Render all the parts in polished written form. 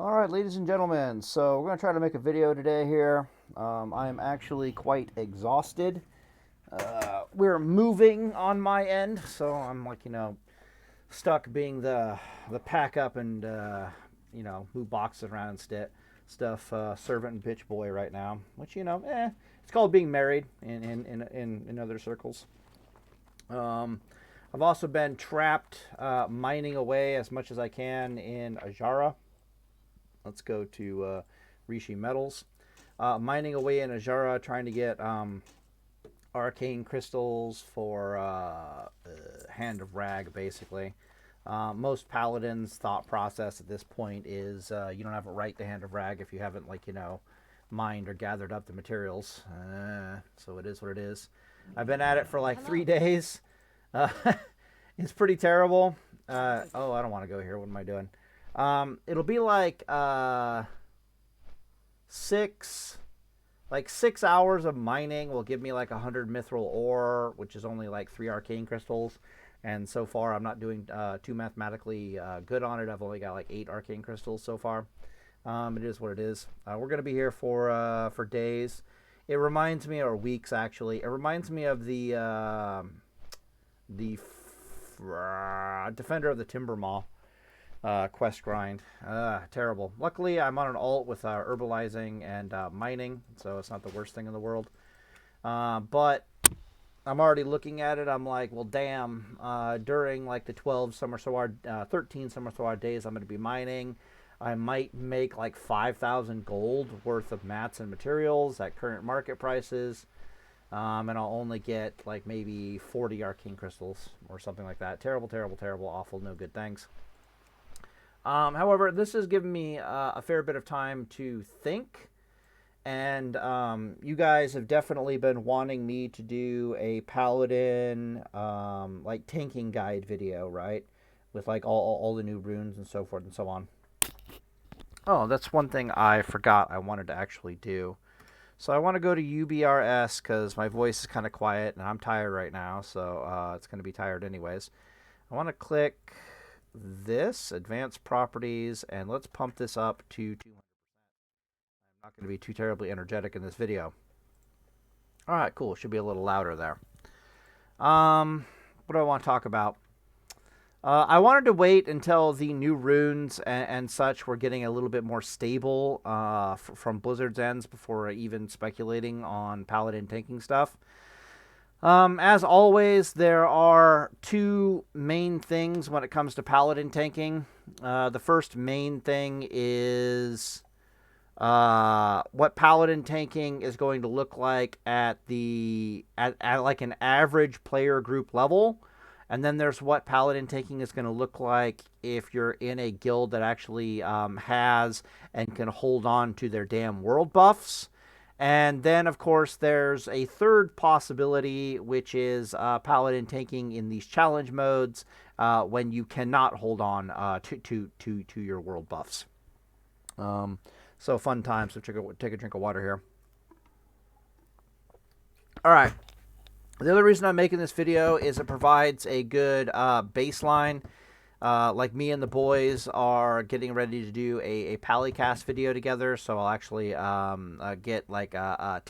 All right, ladies and gentlemen, so we're going to try to make a video today here. I am actually quite exhausted. We're moving on my end, so I'm like, stuck being the pack up and, move boxes around and stuff, servant and bitch boy right now, which, it's called being married in other circles. Um, I've also been trapped mining away as much as I can in Ajara. Let's go to Rishi Metals. Mining away in Ajara, trying to get arcane crystals for Hand of Rag, basically. Most paladins' thought process at this point is you don't have a right to Hand of Rag if you haven't, mined or gathered up the materials. So it is what it is. I've been at it for like 3 days. Uh, it's pretty terrible. Oh, I don't want to go here. What am I doing? It'll be six 6 hours of mining will give me like 100 mithril ore, which is only like 3 arcane crystals. And so far, I'm not doing too mathematically good on it. I've only got like 8 arcane crystals so far. It is what it is. We're gonna be here for days. It reminds me, or weeks actually. It reminds me of the Defender of the Timber Maw quest grind. Terrible. Luckily, I'm on an alt with herbalizing and mining, so it's not the worst thing in the world. But I'm already looking at it. I'm like, well, damn. During like the 13 summer solar days, I'm going to be mining. I might make like 5,000 gold worth of mats and materials at current market prices. And I'll only get like maybe 40 arcane crystals or something like that. Terrible, terrible, terrible, awful, no good things. However, this has given me a fair bit of time to think, and you guys have definitely been wanting me to do a Paladin like tanking guide video, right? With like all the new runes and so forth and so on. Oh, that's one thing I forgot I wanted to actually do. So I want to go to UBRS because my voice is kind of quiet and I'm tired right now, so it's going to be tired anyways. I want to click this, advanced properties, and let's pump this up to 200. I'm not going to be too terribly energetic in this video. All right, cool. Should be a little louder there. What do I want to talk about? I wanted to wait until the new runes and such were getting a little bit more stable from Blizzard's ends before even speculating on Paladin tanking stuff. As always, there are two main things when it comes to Paladin tanking. The first main thing is what Paladin tanking is going to look like at like an average player group level. And then there's what Paladin tanking is going to look like if you're in a guild that actually has and can hold on to their damn world buffs. And then, of course, there's a third possibility, which is Paladin tanking in these challenge modes when you cannot hold on to your world buffs. So fun time. So take a drink of water here. All right. The other reason I'm making this video is it provides a good baseline. Like me and the boys are getting ready to do a Palicast video together, so I'll actually get like the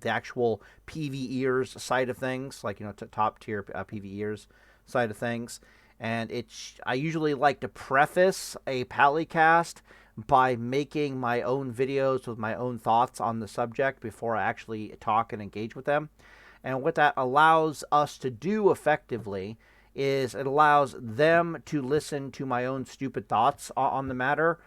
actual PvEers side of things, like top tier PvEers side of things. And I usually like to preface a Palicast by making my own videos with my own thoughts on the subject before I actually talk and engage with them. And what that allows us to do effectively is it allows them to listen to my own stupid thoughts on the matter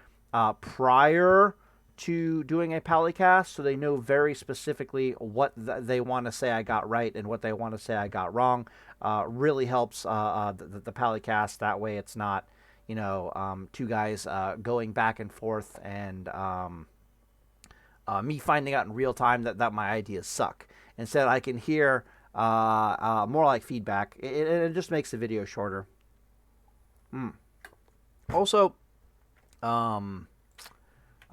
prior to doing a Palicast, so they know very specifically what they want to say I got right and what they want to say I got wrong. Really helps the Palicast. That way it's not, two guys going back and forth and me finding out in real time that my ideas suck. Instead, I can hear more like feedback. It just makes the video shorter. Also, I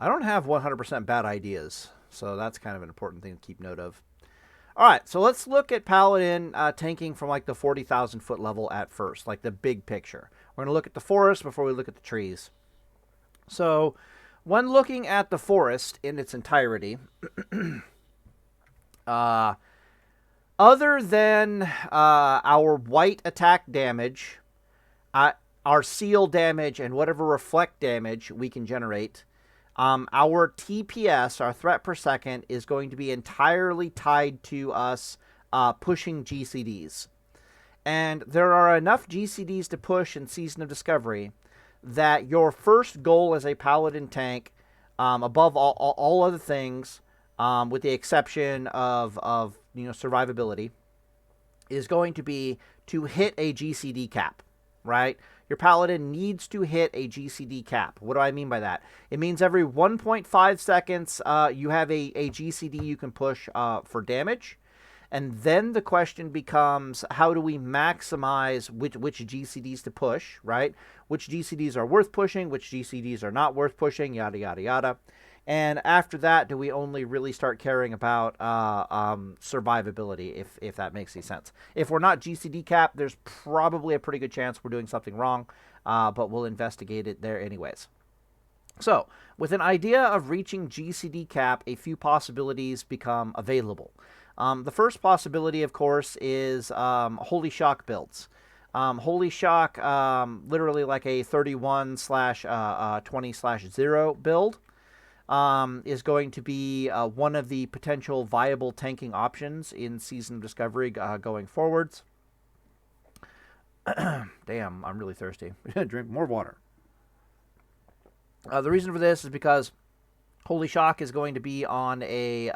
don't have 100% bad ideas, so that's kind of an important thing to keep note of. All right, so let's look at Paladin tanking from like the 40,000 foot level at first, like the big picture. We're going to look at the forest before we look at the trees. So when looking at the forest in its entirety, uh, other than our white attack damage, uh, our seal damage, and whatever reflect damage we can generate, our TPS, our threat per second, is going to be entirely tied to us pushing GCDs. And there are enough GCDs to push in Season of Discovery that your first goal as a Paladin tank, above all other things, with the exception of survivability, is going to be to hit a GCD cap, right? Your Paladin needs to hit a GCD cap. What do I mean by that? It means every 1.5 seconds you have a GCD you can push for damage. And then the question becomes, how do we maximize which GCDs to push, right? Which GCDs are worth pushing, which GCDs are not worth pushing, yada, yada, yada. And after that, do we only really start caring about survivability, if that makes any sense? If we're not GCD capped, there's probably a pretty good chance we're doing something wrong, but we'll investigate it there anyways. So, with an idea of reaching GCD cap, a few possibilities become available. The first possibility, of course, is Holy Shock builds. Holy Shock, literally like a 31/20/0 build, is going to be one of the potential viable tanking options in Season of Discovery going forwards. Damn, I'm really thirsty. Drink more water. The reason for this is because Holy Shock is going to be on a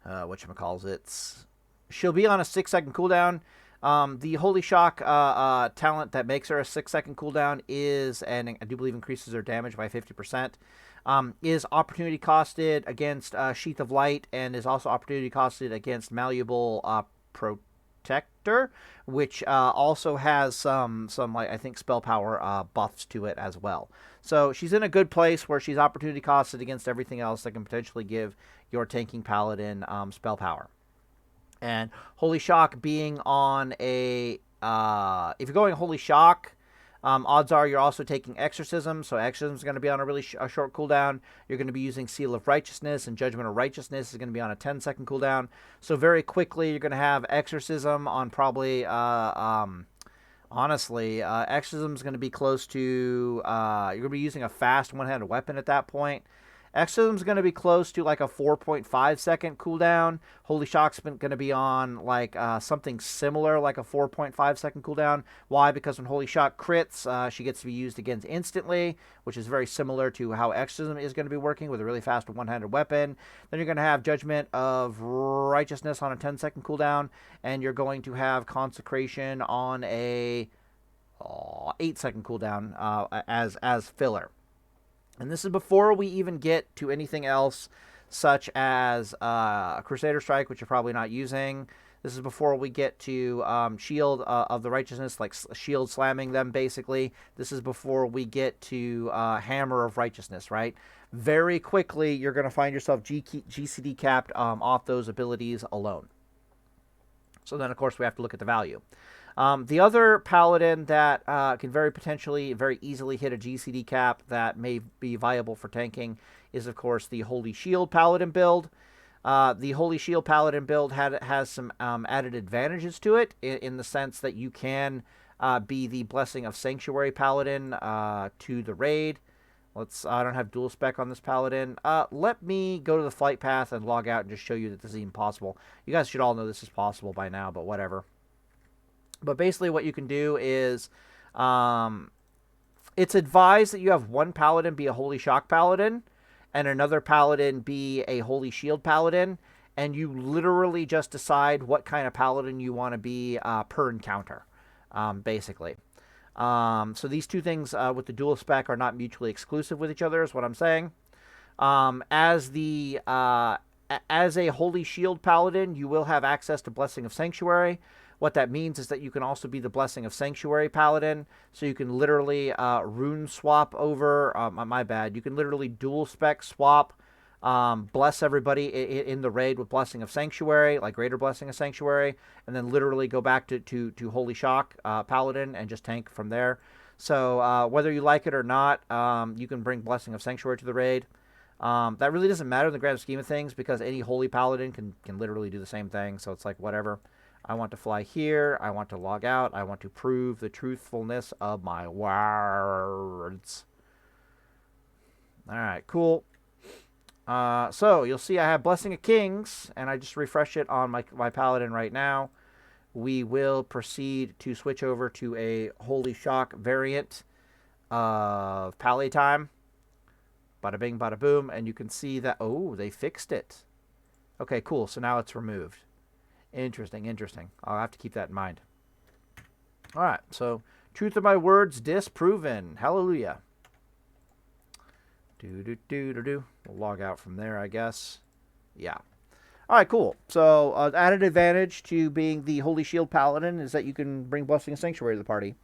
whatchamacallit. She'll be on a 6-second cooldown. The Holy Shock talent that makes her a 6-second cooldown is, and I do believe increases her damage by 50%, is opportunity costed against Sheath of Light, and is also opportunity costed against Malleable Protector, which also has some like, I think, spell power buffs to it as well. So she's in a good place where she's opportunity costed against everything else that can potentially give your tanking Paladin spell power. And Holy Shock being on a... if you're going Holy Shock, odds are you're also taking Exorcism. So Exorcism is going to be on a really short cooldown. You're going to be using Seal of Righteousness, and Judgment of Righteousness is going to be on a 10-second cooldown. So very quickly, you're going to have Exorcism on probably... honestly, Exorcism is going to be close to... you're going to be using a fast one-handed weapon at that point. Exorcism's going to be close to like a 4.5 second cooldown. Holy Shock's going to be on like something similar, like a 4.5 second cooldown. Why? Because when Holy Shock crits, she gets to be used against instantly, which is very similar to how Exorcism is going to be working with a really fast one-handed weapon. Then you're going to have Judgment of Righteousness on a 10-second cooldown, and you're going to have Consecration on a 8-second cooldown as filler. And this is before we even get to anything else, such as Crusader Strike, which you're probably not using. This is before we get to Shield of the Righteousness, like shield slamming them, basically. This is before we get to Hammer of Righteousness, right? Very quickly, you're going to find yourself GCD capped off those abilities alone. So then, of course, we have to look at the value. The other Paladin that can very easily hit a GCD cap that may be viable for tanking is, of course, the Holy Shield Paladin build. The Holy Shield Paladin build has some added advantages to it in the sense that you can be the Blessing of Sanctuary Paladin to the raid. I don't have dual spec on this Paladin. Let me go to the flight path and log out and just show you that this is even possible. You guys should all know this is possible by now, but whatever. But basically what you can do is, it's advised that you have one Paladin be a Holy Shock Paladin, and another Paladin be a Holy Shield Paladin, and you literally just decide what kind of Paladin you want to be per encounter, basically. So these two things with the dual spec are not mutually exclusive with each other, is what I'm saying. As a Holy Shield Paladin, you will have access to Blessing of Sanctuary. What that means is that you can also be the Blessing of Sanctuary Paladin, so you can literally rune swap over, my bad, you can literally dual spec swap, bless everybody in the raid with Blessing of Sanctuary, like Greater Blessing of Sanctuary, and then literally go back to Holy Shock Paladin and just tank from there. So whether you like it or not, you can bring Blessing of Sanctuary to the raid. That really doesn't matter in the grand scheme of things because any Holy Paladin can literally do the same thing. So it's like, whatever. I want to fly here. I want to log out. I want to prove the truthfulness of my words. All right, cool. So you'll see I have Blessing of Kings, and I just refresh it on my Paladin right now. We will proceed to switch over to a Holy Shock variant of Paladin. Bada bing, bada boom, and you can see that, oh, they fixed it. Okay, cool, so now it's removed. Interesting, interesting. I'll have to keep that in mind. All right, so truth of my words disproven. Hallelujah. We'll log out from there, I guess. Yeah. All right, cool. So added advantage to being the Holy Shield Paladin is that you can bring Blessing and Sanctuary to the party.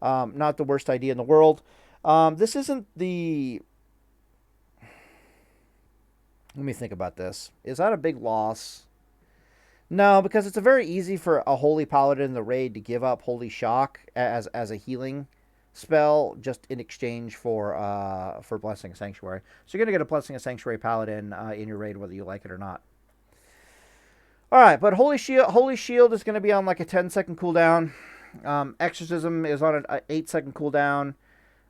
Not the worst idea in the world. This isn't the... Let me think about this. Is that a big loss? No, because it's very easy for a Holy Paladin in the raid to give up Holy Shock as a healing spell just in exchange for Blessing of Sanctuary. So you're going to get a Blessing of Sanctuary Paladin in your raid whether you like it or not. All right, but Holy Shield is going to be on like a 10-second cooldown. Exorcism is on an 8-second cooldown.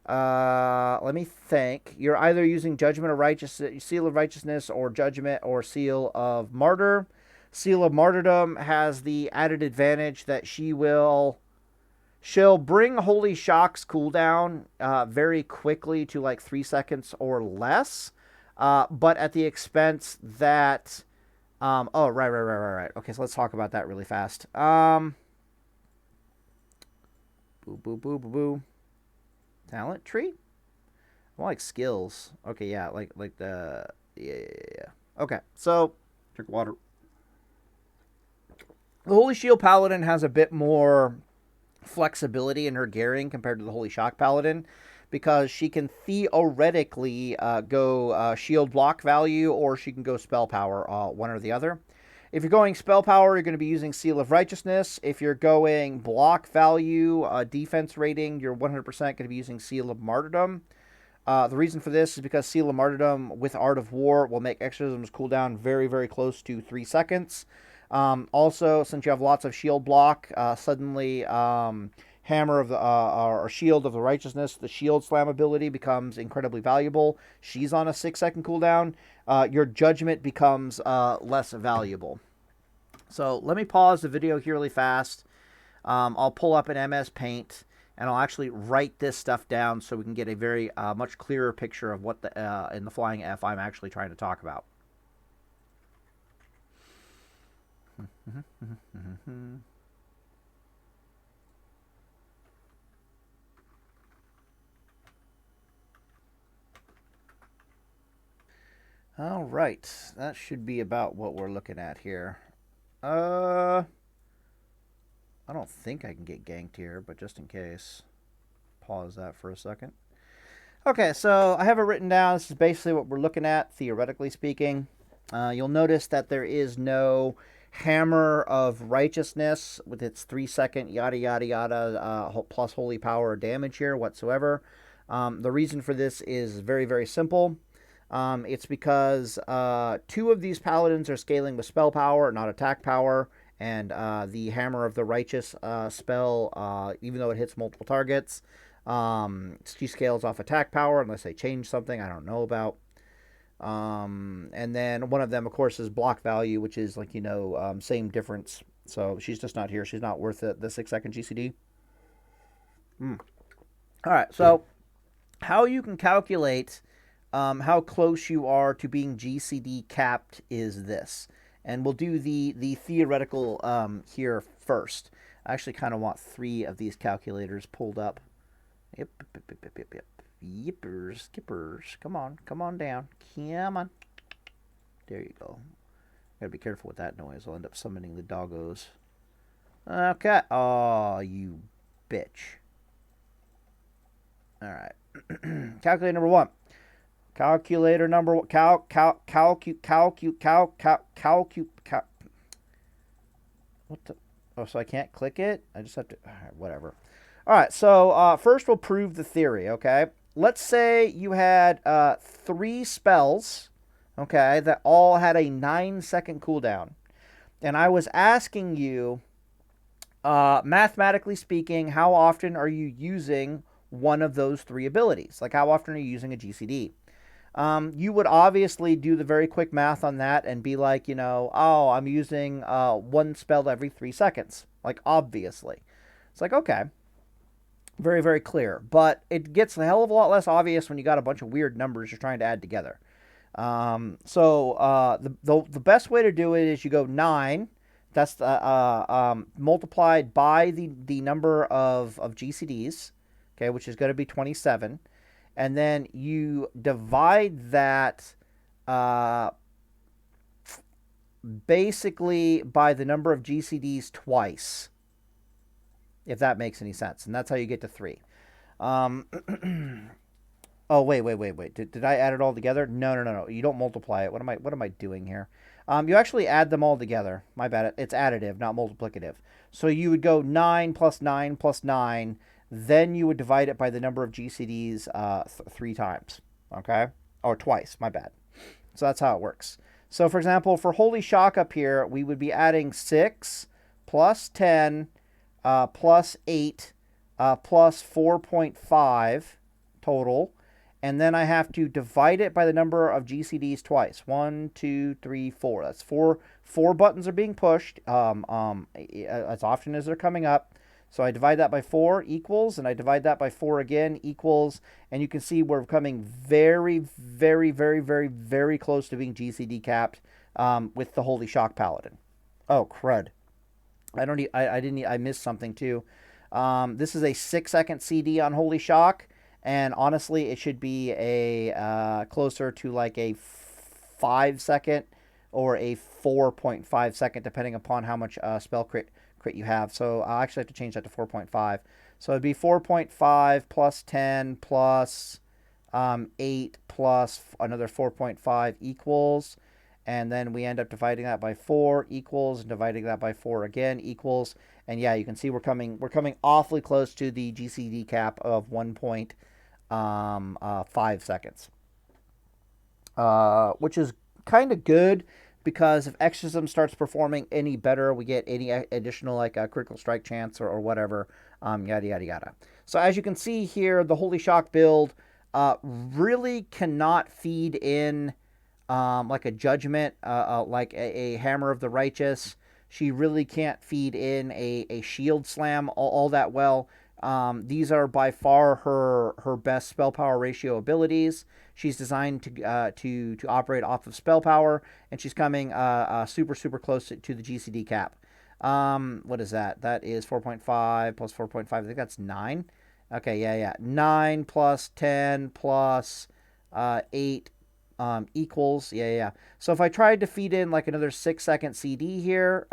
Let me think. You're either using Judgment of Righteousness, Seal of Righteousness, or Judgment, or Seal of Martyr. Seal of Martyrdom has the added advantage that she'll bring Holy Shock's cooldown very quickly to like 3 seconds or less, but at the expense that... oh, right. Okay, so let's talk about that really fast. Boo. Talent tree? More like skills. Okay, yeah, like the... Yeah. Okay, so... Drink water. The Holy Shield Paladin has a bit more flexibility in her gearing compared to the Holy Shock Paladin because she can theoretically go shield block value or she can go spell power, one or the other. If you're going spell power, you're going to be using Seal of Righteousness. If you're going block value, defense rating, you're 100% going to be using Seal of Martyrdom. The reason for this is because Seal of Martyrdom with Art of War will make exorcisms cooldown very, very close to 3 seconds. Also, since you have lots of shield block, suddenly Hammer of the or Shield of the Righteousness, the shield slam ability becomes incredibly valuable. She's on a 6-second cooldown. Your Judgment becomes less valuable. So let me pause the video here really fast. I'll pull up an MS Paint and I'll actually write this stuff down so we can get a very much clearer picture of what in the Flying F I'm actually trying to talk about. All right, that should be about what we're looking at here. I don't think I can get ganked here, but just in case, pause that for a second. Okay, so I have it written down. This is basically what we're looking at, theoretically speaking. You'll notice that there is no Hammer of Righteousness with its 3-second yada yada yada plus holy power or damage here whatsoever. The reason for this is very, very simple. It's because 2 of these paladins are scaling with spell power, not attack power, and the Hammer of the Righteous spell, even though it hits multiple targets, she scales off attack power unless they change something I don't know about. And then one of them, of course, is block value, which is like, same difference. So she's just not here. She's not worth the 6-second GCD. All right, so how you can calculate how close you are to being GCD capped is this. And we'll do the theoretical here first. I actually kind of want 3 of these calculators pulled up. Yep. Yippers, skippers. Come on down. Come on. There you go. Gotta be careful with that noise. I'll end up summoning the doggos. Okay. Oh, you bitch. All right. Calculator number 1. Calculator number 1. What the? Oh, so I can't click it? I just have to. All right, whatever. All right, so first we'll prove the theory, okay? Let's say you had 3 spells, okay, that all had a 9-second cooldown. And I was asking you, mathematically speaking, how often are you using one of those 3 abilities? Like, how often are you using a GCD? You would obviously do the very quick math on that and be like, oh, I'm using 1 spell every 3 seconds. Like, obviously. It's like, okay. Very, very clear. But it gets a hell of a lot less obvious when you got a bunch of weird numbers you're trying to add together. The best way to do it is you go 9. That's multiplied by the number of GCDs, okay, which is going to be 27. And then you divide that basically by the number of GCDs twice, if that makes any sense. And that's how you get to 3. Oh, wait. Did I add it all together? No. You don't multiply it. What am I doing here? You actually add them all together. My bad. It's additive, not multiplicative. So you would go 9 plus 9 plus 9. Then you would divide it by the number of GCDs 3 times. Okay? Or twice. My bad. So that's how it works. So, for example, for Holy Shock up here, we would be adding 6 plus 10 plus 8 plus 4.5 total. And then I have to divide it by the number of GCDs twice. 1, 2, 3, 4. That's 4 buttons are being pushed as often as they're coming up. So I divide that by 4 equals, and I divide that by 4 again equals. And you can see we're coming very, very, very, very, very close to being GCD capped with the Holy Shock Paladin. Oh, crud. I missed something too. This is a 6-second CD on Holy Shock. And honestly, it should be a closer to like a 5-second or a 4.5 second, depending upon how much spell crit you have. So I'll actually have to change that to 4.5. So it'd be 4.5 plus 10 plus 8 plus another 4.5 equals. And then we end up dividing that by 4 equals, and dividing that by 4 again equals. And yeah, you can see we're coming awfully close to the GCD cap of 1.5 seconds, which is kind of good, because if Exorcism starts performing any better, we get any additional like a critical strike chance or whatever, yada yada yada. So as you can see here, the Holy Shock build really cannot feed in like a Judgment, like a Hammer of the Righteous. She really can't feed in a Shield Slam all that well. These are by far her best spell power ratio abilities. She's designed to operate off of spell power, and she's coming super close to the GCD cap. What is that? That is 4.5 plus 4.5. I think that's 9. Okay, yeah. 9 plus 10 plus 8 equals, yeah. So if I tried to feed in like another 6-second CD here,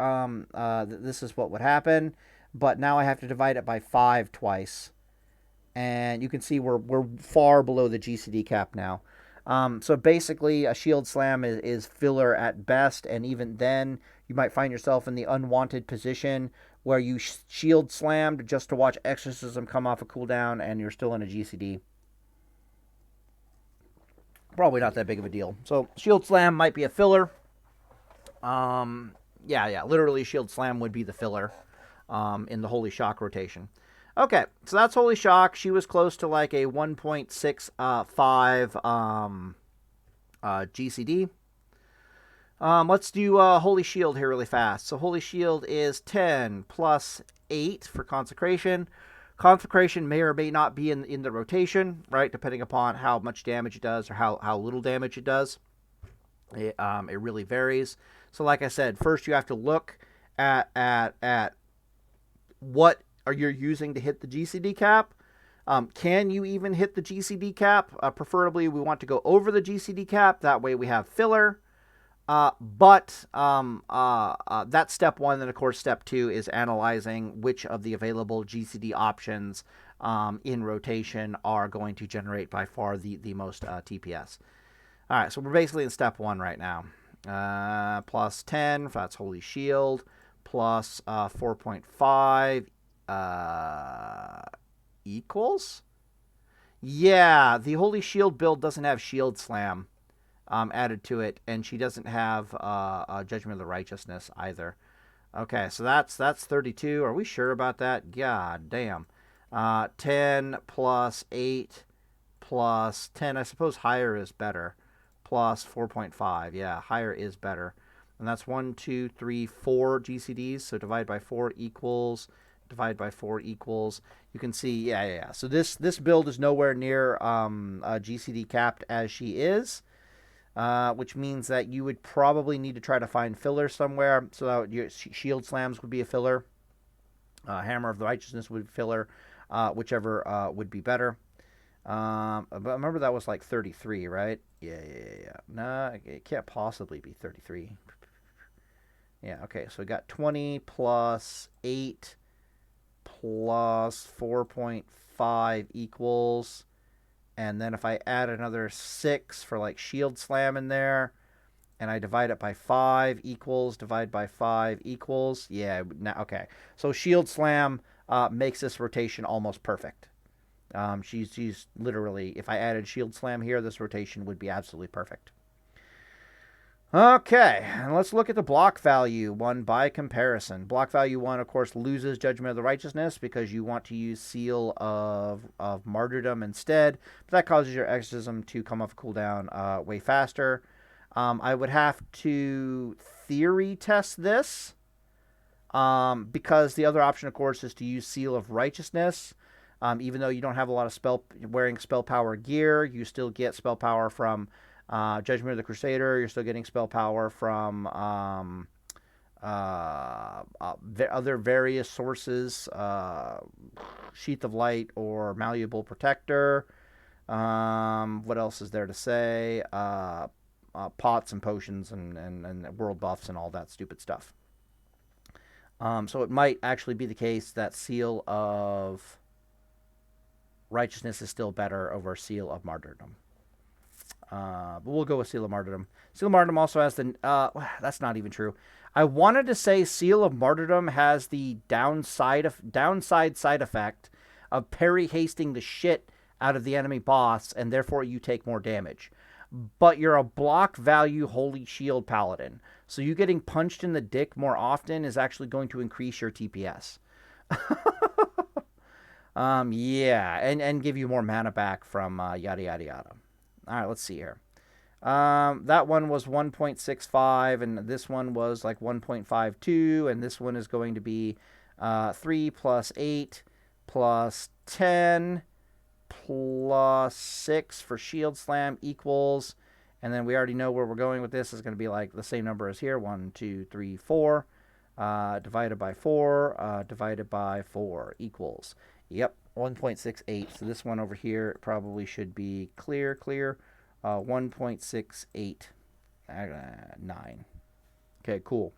this is what would happen. But now I have to divide it by 5 twice. And you can see we're far below the GCD cap now. So basically, a Shield Slam is filler at best. And even then, you might find yourself in the unwanted position where you Shield Slammed just to watch Exorcism come off a cooldown, and you're still in a GCD. Probably not that big of a deal. So Shield Slam might be a filler. Yeah. Literally, Shield Slam would be the filler in the Holy Shock rotation. Okay, so that's Holy Shock. She was close to like a 1.65 GCD. Let's do Holy Shield here really fast. So Holy Shield is 10 plus 8 for Consecration. Consecration may or may not be in the rotation, right? Depending upon how much damage it does or how little damage it does. It really varies. So like I said, first you have to look at what are you using to hit the GCD cap. Can you even hit the GCD cap? Preferably, we want to go over the GCD cap. That way we have filler. But that's step 1. Then, of course, step 2 is analyzing which of the available GCD options in rotation are going to generate by far the most TPS. All right, so we're basically in step 1 right now. Plus 10, that's Holy Shield, plus 4.5 equals? Yeah, the Holy Shield build doesn't have Shield Slam added to it, and she doesn't have Judgment of the Righteousness either. Okay, so that's 32. Are we sure about that? God damn. 10 plus 8 plus 10. I suppose higher is better. Plus 4.5. Yeah, higher is better. And that's 1, 2, 3, 4 GCDs. So divide by 4 equals. Divide by 4 equals. You can see, yeah. So this build is nowhere near GCD capped as she is. Which means that you would probably need to try to find filler somewhere. So that your Shield Slams would be a filler. Hammer of the Righteousness would be filler. Whichever would be better. But remember that was like 33, right? Yeah. No, it can't possibly be 33. Yeah, okay. So we got 20 plus 8 plus 4.5 equals... And then if I add another 6 for like Shield Slam in there, and I divide it by 5 equals, divide by 5 equals. Yeah, now, okay. So Shield Slam makes this rotation almost perfect. She's literally, if I added Shield Slam here, this rotation would be absolutely perfect. Okay, and let's look at the block value one by comparison. Block value 1, of course, loses Judgment of the Righteousness because you want to use Seal of Martyrdom instead. But that causes your Exorcism to come off cooldown way faster. I would have to theory test this because the other option, of course, is to use Seal of Righteousness. Even though you don't have a lot of wearing spell power gear, you still get spell power from... Judgment of the Crusader, you're still getting spell power from other various sources, Sheath of Light or Malleable Protector. What else is there to say? Pots and potions and world buffs and all that stupid stuff. So it might actually be the case that Seal of Righteousness is still better over Seal of Martyrdom. But we'll go with Seal of Martyrdom. Seal of Martyrdom also has the... that's not even true. I wanted to say Seal of Martyrdom has the downside side effect of parry hasting the shit out of the enemy boss, and therefore you take more damage. But you're a block value Holy Shield Paladin, so you getting punched in the dick more often is actually going to increase your TPS. Yeah, and give you more mana back from yada yada yada. All right, let's see here. That one was 1.65, and this one was like 1.52, and this one is going to be 3 plus 8 plus 10 plus 6 for Shield Slam equals, and then we already know where we're going with this. Is going to be like the same number as here, 1, 2, 3, 4, divided by 4, divided by 4 equals. Yep, 1.68. So this one over here probably should be clear. 1.68. 9. Okay, cool.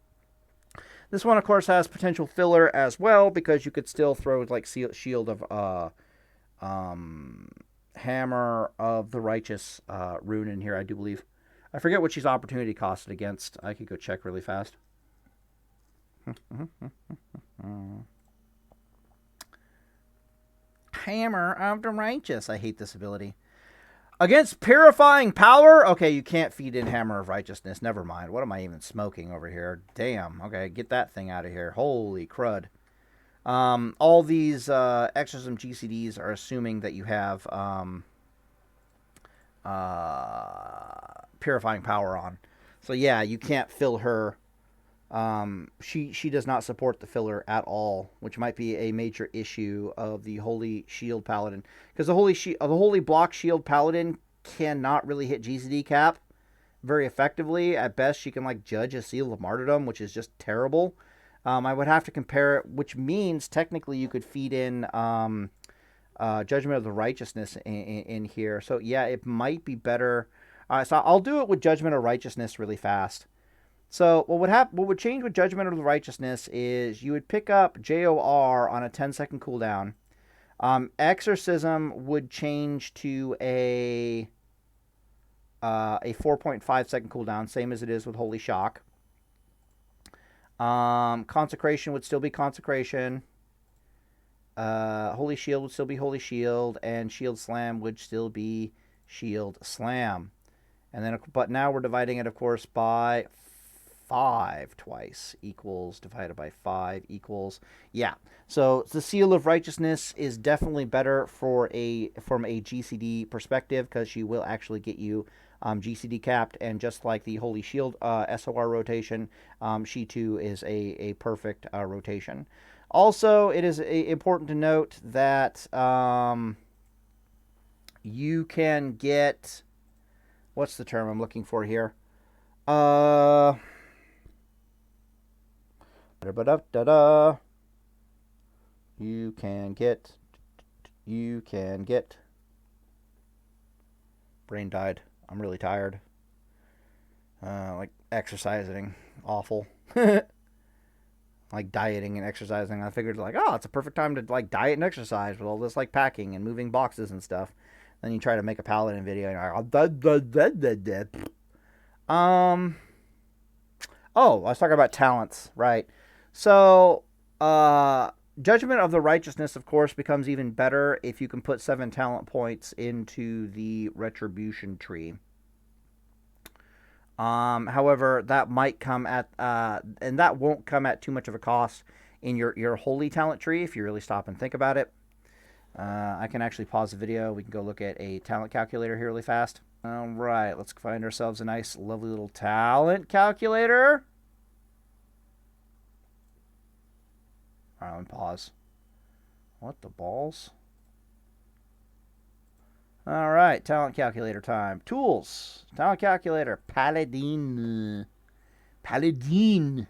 This one, of course, has potential filler as well because you could still throw like Shield of Hammer of the Righteous rune in here, I do believe. I forget what she's opportunity costed against. I could go check really fast. Hammer of the Righteous. I hate this ability. Against Purifying Power? Okay, you can't feed in Hammer of Righteousness. Never mind. What am I even smoking over here? Damn. Okay, get that thing out of here. Holy crud. All these Exorcism GCDs are assuming that you have Purifying Power on. So yeah, you can't fill her. She does not support the filler at all, which might be a major issue of the Holy Shield Paladin. Because the Holy Block Shield Paladin cannot really hit GCD cap very effectively. At best, she can like judge a Seal of Martyrdom, which is just terrible. I would have to compare it, which means technically you could feed in Judgment of the Righteousness in here. So yeah, it might be better. So I'll do it with Judgment of Righteousness really fast. So what would change with Judgment of the Righteousness is you would pick up JOR on a 10-second cooldown. Exorcism would change to a 4.5-second cooldown, same as it is with Holy Shock. Consecration would still be Consecration. Holy Shield would still be Holy Shield, and Shield Slam would still be Shield Slam. And then, but now we're dividing it, of course, by 5 twice equals divided by 5 equals, yeah. So the Seal of Righteousness is definitely better from a GCD perspective, because she will actually get you GCD capped, and just like the Holy Shield SOR rotation, she too is a perfect rotation. Also, it is important to note that you can get, what's the term I'm looking for here? You can get. Brain died. I'm really tired. Like exercising, awful. Like dieting and exercising. I figured like, oh, it's a perfect time to like diet and exercise with all this like packing and moving boxes and stuff. Then you try to make a Paladin video and you're like, oh, I was talking about talents, right? So, Judgment of the Righteousness, of course, becomes even better if you can put 7 talent points into the Retribution tree. However, that might come at, and that won't come at too much of a cost in your Holy Talent tree if you really stop and think about it. I can actually pause the video. We can go look at a talent calculator here really fast. All right, let's find ourselves a nice, lovely little talent calculator. All right, let me pause. What the balls? All right, talent calculator time. Tools. Talent calculator. Paladin. Paladin.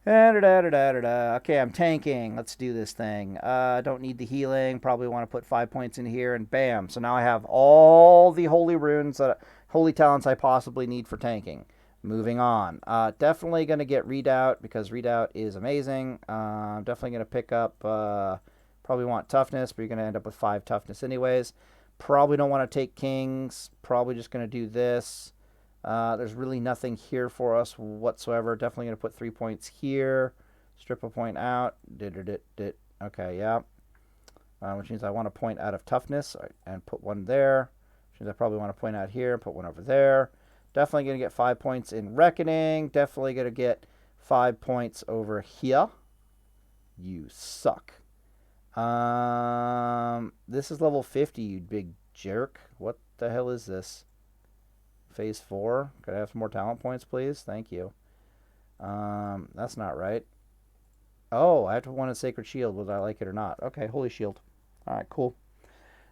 Okay, I'm tanking. Let's do this thing. Don't need the healing. Probably want to put 5 points in here, and bam. So now I have all the holy runes, holy talents I possibly need for tanking. Moving on. Definitely going to get Redoubt, because Redoubt is amazing. Definitely going to pick up, probably want Toughness, but you're going to end up with 5 Toughness anyways. Probably don't want to take Kings. Probably just going to do this. There's really nothing here for us whatsoever. Definitely going to put 3 points here. Strip a point out. Okay, yeah. Which means I want to point out of Toughness and put one there. Which means I probably want to point out here and put one over there. Definitely going to get 5 points in Reckoning. Definitely going to get 5 points over here. You suck. This is level 50, you big jerk. What the hell is this? Phase 4. Could I have some more talent points, please? Thank you. That's not right. Oh, I have to want a Sacred Shield, whether I like it or not. Okay, Holy Shield. All right, cool.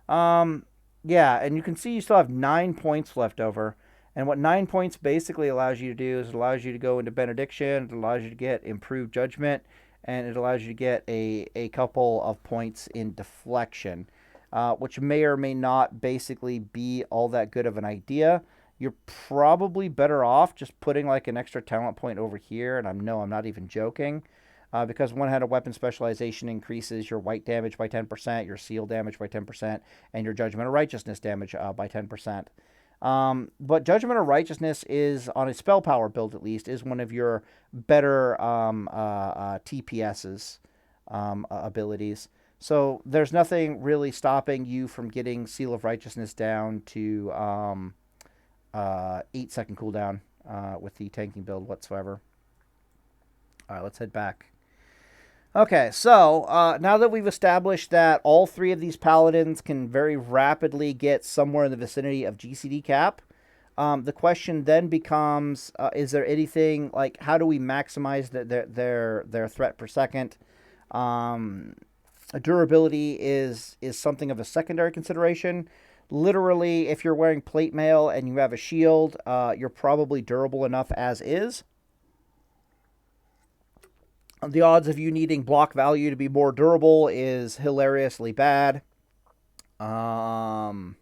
Yeah, and you can see you still have 9 points left over. And what 9 points basically allows you to do is it allows you to go into Benediction, it allows you to get Improved Judgment, and it allows you to get a couple of points in Deflection, which may or may not basically be all that good of an idea. You're probably better off just putting like an extra talent point over here, and I'm not even joking, because one-handed weapon specialization increases your white damage by 10%, your seal damage by 10%, and your Judgment of Righteousness damage by 10%. But Judgment of Righteousness is, on a spell power build at least, is one of your better TPS's abilities. So there's nothing really stopping you from getting Seal of Righteousness down to 8-second cooldown with the tanking build whatsoever. All right, let's head back. Okay, so now that we've established that all 3 of these paladins can very rapidly get somewhere in the vicinity of GCD cap, the question then becomes, is there anything, like, how do we maximize their threat per second? Durability is something of a secondary consideration. Literally, if you're wearing plate mail and you have a shield, you're probably durable enough as is. The odds of you needing block value to be more durable is hilariously bad. Who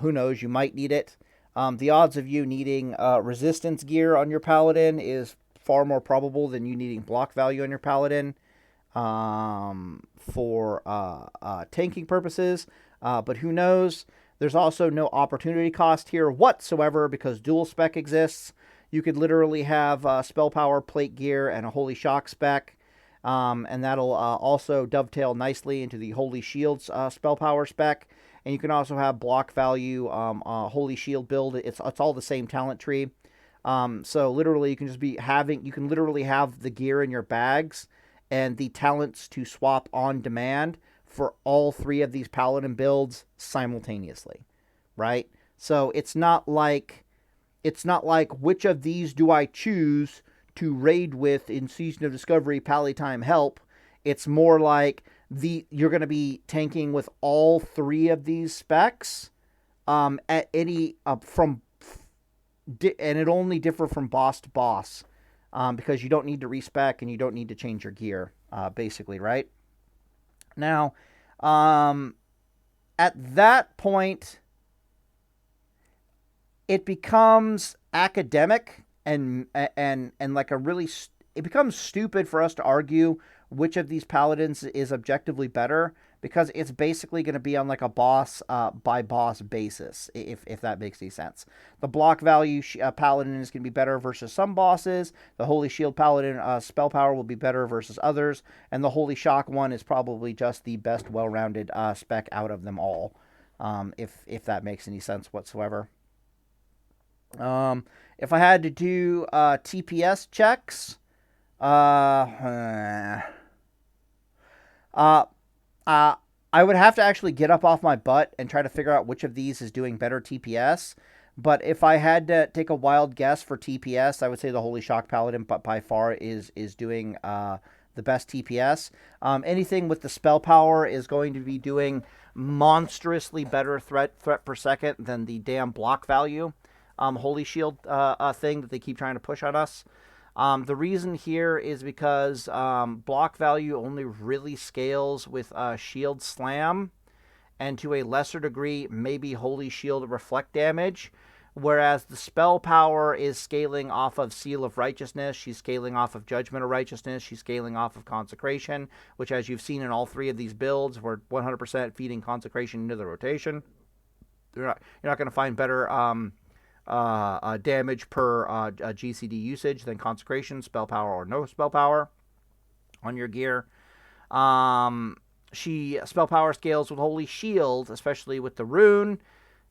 knows? You might need it. The odds of you needing resistance gear on your paladin is far more probable than you needing block value on your paladin for tanking purposes. But who knows? There's also no opportunity cost here whatsoever because dual spec exists. You could literally have spell power, plate gear, and a holy shock spec. And that'll also dovetail nicely into the Holy Shield's spell power spec. And you can also have block value, Holy Shield build. It's all the same talent tree. So literally, you can literally have the gear in your bags and the talents to swap on demand for all three of these Paladin builds simultaneously, right? So it's not like which of these do I choose to raid with in Season of Discovery Palatine Help. It's more like you're going to be tanking with all three of these specs at any and it only differ from boss to boss because you don't need to respec and you don't need to change your gear, basically, right? Now, at that point, it becomes academic and like it becomes stupid for us to argue which of these paladins is objectively better because it's basically going to be on like a boss by boss basis, if that makes any sense. The block value paladin is going to be better versus some bosses. The Holy Shield paladin spell power will be better versus others, and the Holy Shock one is probably just the best well-rounded spec out of them all, if that makes any sense whatsoever. If I had to do TPS checks, I would have to actually get up off my butt and try to figure out which of these is doing better TPS. But if I had to take a wild guess for TPS, I would say the Holy Shock Paladin, but by far is doing the best TPS. Anything with the spell power is going to be doing monstrously better threat per second than the damn block value Holy Shield thing that they keep trying to push on us. The reason here is because block value only really scales with Shield Slam, and to a lesser degree, maybe Holy Shield Reflect damage, whereas the spell power is scaling off of Seal of Righteousness, she's scaling off of Judgment of Righteousness, she's scaling off of Consecration, which, as you've seen in all three of these builds, we're 100% feeding Consecration into the rotation. You're not going to find better damage per GCD usage than Consecration, spell power, or no spell power on your gear. She spell power scales with Holy Shield, especially with the rune.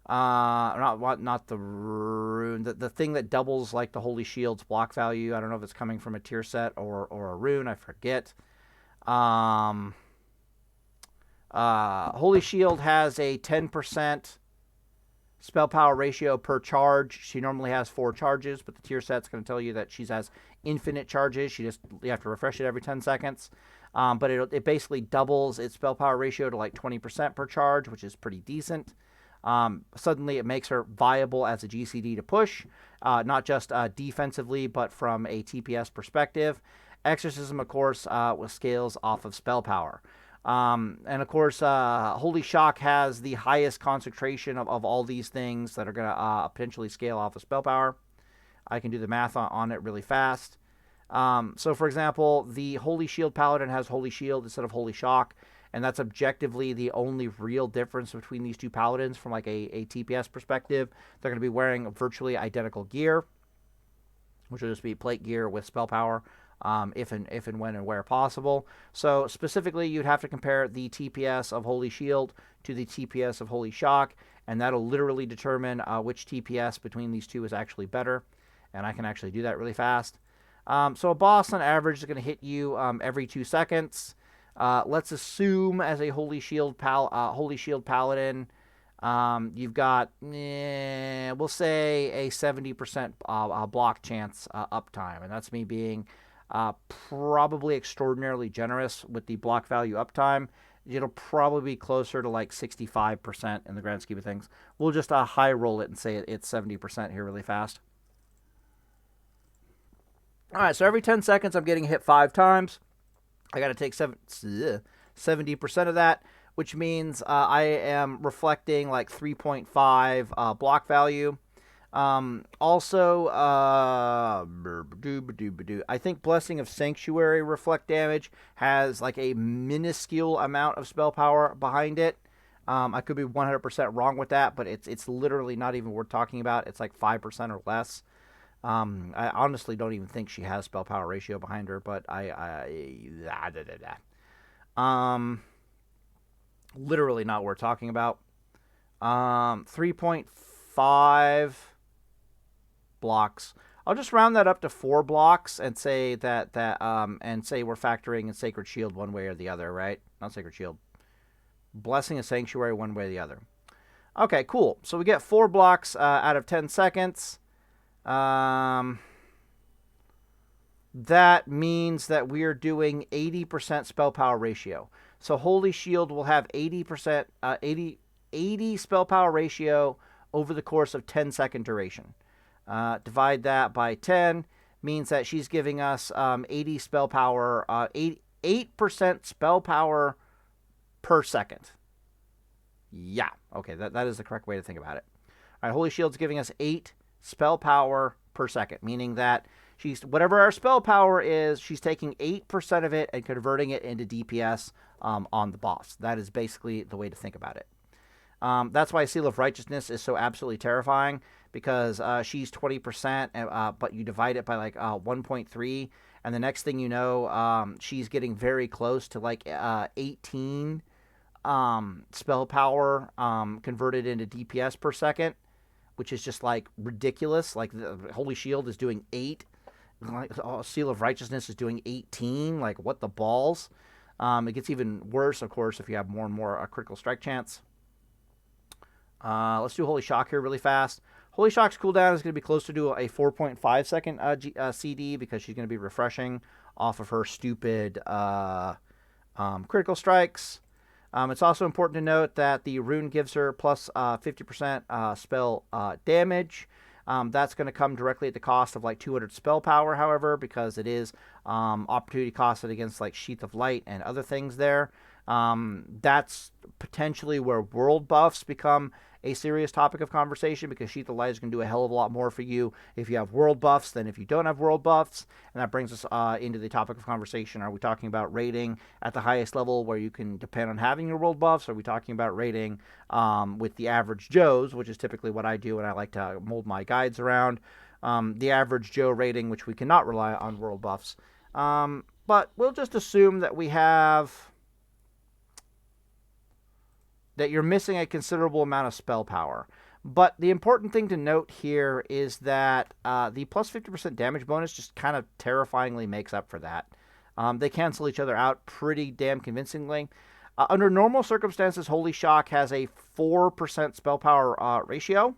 Not the rune, the thing that doubles like the Holy Shield's block value. I don't know if it's coming from a tier set or a rune. I forget. Holy Shield has a 10% spell power ratio per charge. She normally has 4 charges, but the tier set's going to tell you that she has infinite charges. You have to refresh it every 10 seconds. But it basically doubles its spell power ratio to like 20% per charge, which is pretty decent. Suddenly it makes her viable as a GCD to push, not just defensively, but from a TPS perspective. Exorcism, of course, scales off of spell power. And of course, Holy Shock has the highest concentration of all these things that are going to potentially scale off of spell power. I can do the math on it really fast. So, for example, the Holy Shield Paladin has Holy Shield instead of Holy Shock, and that's objectively the only real difference between these two Paladins from like a TPS perspective. They're going to be wearing virtually identical gear, which will just be plate gear with spell power. If and when and where possible. So specifically, you'd have to compare the TPS of Holy Shield to the TPS of Holy Shock, and that'll literally determine which TPS between these two is actually better. And I can actually do that really fast. So a boss on average is going to hit you every 2 seconds. Let's assume as a Holy Shield Paladin, you've got, we'll say a 70% block chance uptime, and that's me being probably extraordinarily generous with the block value uptime. It'll probably be closer to like 65% in the grand scheme of things. We'll just high roll it and say it's 70% here really fast. All right, so every 10 seconds I'm getting hit 5 times. I got to take 70% of that, which means I am reflecting like 3.5 block value. Also, I think Blessing of Sanctuary reflect damage has like a minuscule amount of spell power behind it. I could be 100% wrong with that, but it's literally not even worth talking about. It's like 5% or less. I honestly don't even think she has spell power ratio behind her, but literally not worth talking about. 3.5 blocks. I'll just round that up to 4 blocks and say and say we're factoring in Sacred Shield one way or the other, right? Not Sacred Shield. Blessing a Sanctuary one way or the other. Okay, cool. So we get 4 blocks out of 10 seconds. That means that we are doing 80% spell power ratio. So Holy Shield will have 80%, 80 spell power ratio over the course of 10-second duration. Divide that by 10 means that she's giving us 80 spell power, 8% spell power per second. Yeah, okay, that is the correct way to think about it. All right, Holy Shield's giving us 8 spell power per second, meaning that whatever our spell power is, she's taking 8% of it and converting it into DPS on the boss. That is basically the way to think about it. That's why Seal of Righteousness is so absolutely terrifying, because she's 20%, but you divide it by like 1.3, and the next thing you know, she's getting very close to like 18 spell power converted into DPS per second, which is just like ridiculous. Like the Holy Shield is doing 8, like Seal of Righteousness is doing 18. Like, what the balls? It gets even worse, of course, if you have more and more critical strike chance. Let's do Holy Shock here really fast. Holy Shock's cooldown is going to be closer to a 4.5 second CD, because she's going to be refreshing off of her stupid critical strikes. It's also important to note that the rune gives her plus 50% spell damage. That's going to come directly at the cost of like 200 spell power, however, because it is opportunity costed against like Sheath of Light and other things there. That's potentially where world buffs become a serious topic of conversation, because Sheath of Light is going to do a hell of a lot more for you if you have world buffs than if you don't have world buffs. And that brings us into the topic of conversation. Are we talking about raiding at the highest level where you can depend on having your world buffs? Or are we talking about raiding with the average Joes, which is typically what I do and I like to mold my guides around? The average Joe raiding, which we cannot rely on world buffs. But we'll just assume that we have... that you're missing a considerable amount of spell power. But the important thing to note here is that the plus 50% damage bonus just kind of terrifyingly makes up for that. They cancel each other out pretty damn convincingly. Under normal circumstances, Holy Shock has a 4% spell power ratio.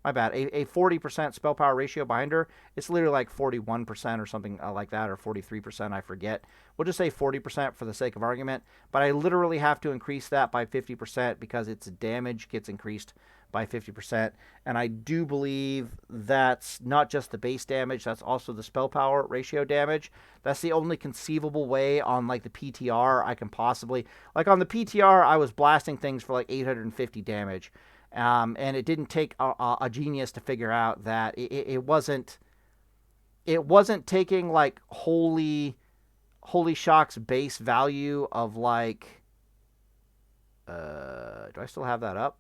My bad, a 40% spell power ratio behind her. It's literally like 41% or something like that, or 43%, I forget. We'll just say 40% for the sake of argument, but I literally have to increase that by 50% because its damage gets increased by 50%, and I do believe that's not just the base damage, that's also the spell power ratio damage. That's the only conceivable way on like the PTR I can possibly... Like on the PTR, I was blasting things for like 850 damage. And it didn't take a genius to figure out that it wasn't taking like Holy Shock's base value of like do I still have that up?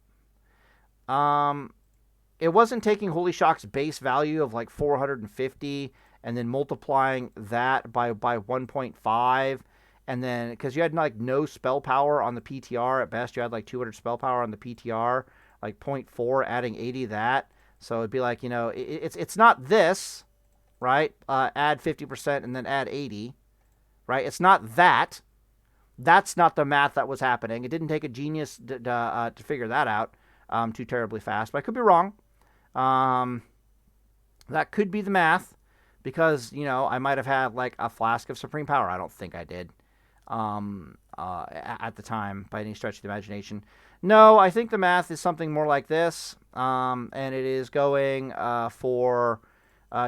It wasn't taking Holy Shock's base value of like 450 and then multiplying that by 1.5, and then because you had like no spell power on the PTR at best, you had like 200 spell power on the PTR. Like 0.4, adding 80 that. So it'd be like, you know, it's not this, right? Add 50% and then add 80, right? It's not that. That's not the math that was happening. It didn't take a genius to figure that out too terribly fast. But I could be wrong. That could be the math, because, you know, I might have had like a flask of Supreme Power. I don't think I did at the time by any stretch of the imagination. No, I think the math is something more like this, and it is going for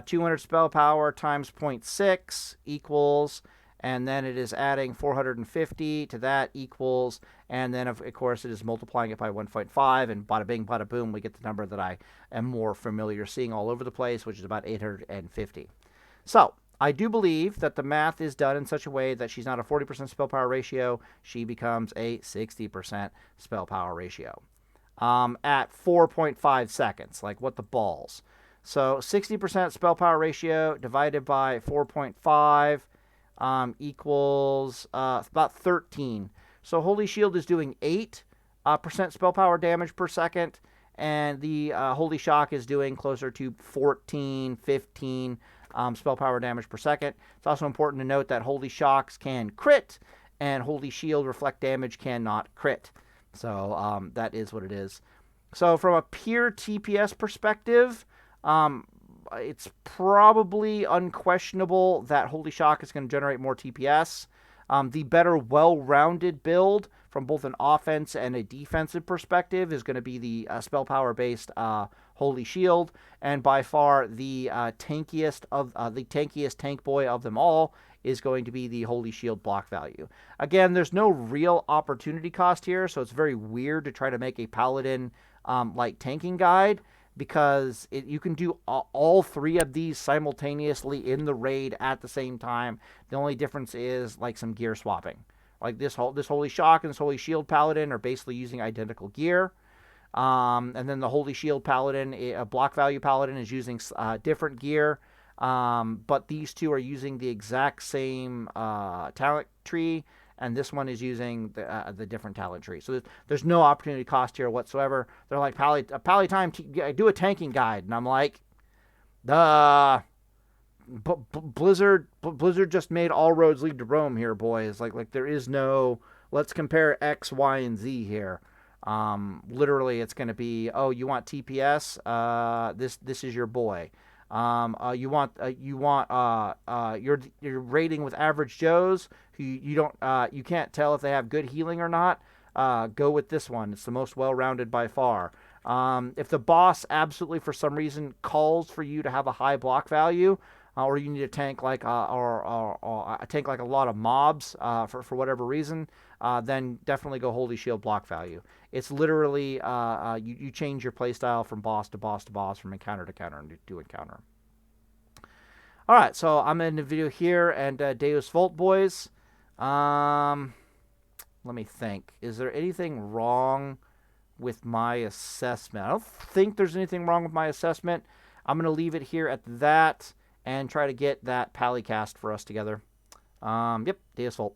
200 spell power times 0.6 equals, and then it is adding 450 to that equals, and then of course it is multiplying it by 1.5, and bada bing, bada boom, we get the number that I am more familiar seeing all over the place, which is about 850. So, I do believe that the math is done in such a way that she's not a 40% spell power ratio. She becomes a 60% spell power ratio at 4.5 seconds. Like, what the balls? So 60% spell power ratio divided by 4.5 equals about 13. So Holy Shield is doing 8% spell power damage per second, and the Holy Shock is doing closer to 14, 15 spell power damage per second. It's also important to note that Holy Shocks can crit, and Holy Shield reflect damage cannot crit. So that is what it is. So from a pure TPS perspective, it's probably unquestionable that Holy Shock is going to generate more TPS. The better well-rounded build from both an offense and a defensive perspective is going to be the spell power-based Holy Shield, and by far the tankiest tank boy of them all is going to be the Holy Shield block value. Again, there's no real opportunity cost here, so it's very weird to try to make a Paladin like tanking guide, because you can do all three of these simultaneously in the raid at the same time. The only difference is like some gear swapping. Like this Holy Shock and this Holy Shield Paladin are basically using identical gear. And then the Holy Shield Paladin, a block value Paladin, is using different gear. But these two are using the exact same talent tree, and this one is using the different talent tree. So there's no opportunity cost here whatsoever. They're like, Pally time, do a tanking guide. And I'm like, Blizzard just made all roads lead to Rome here, boys. Like there is no, let's compare X, Y, and Z here. Literally, it's going to be, oh, you want TPS? This is your boy. You're raiding with average Joes who you can't tell if they have good healing or not. Go with this one. It's the most well-rounded by far. If the boss absolutely for some reason calls for you to have a high block value, or you need a tank like or a tank like a lot of mobs for whatever reason, then definitely go Holy Shield block value. It's literally you change your playstyle from boss to boss to boss, from encounter to encounter, and do encounter. All right, so I'm in the video here, and Deus Vult, boys. Let me think. Is there anything wrong with my assessment? I don't think there's anything wrong with my assessment. I'm going to leave it here at that and try to get that Pallycast for us together. Yep, Deus Vult.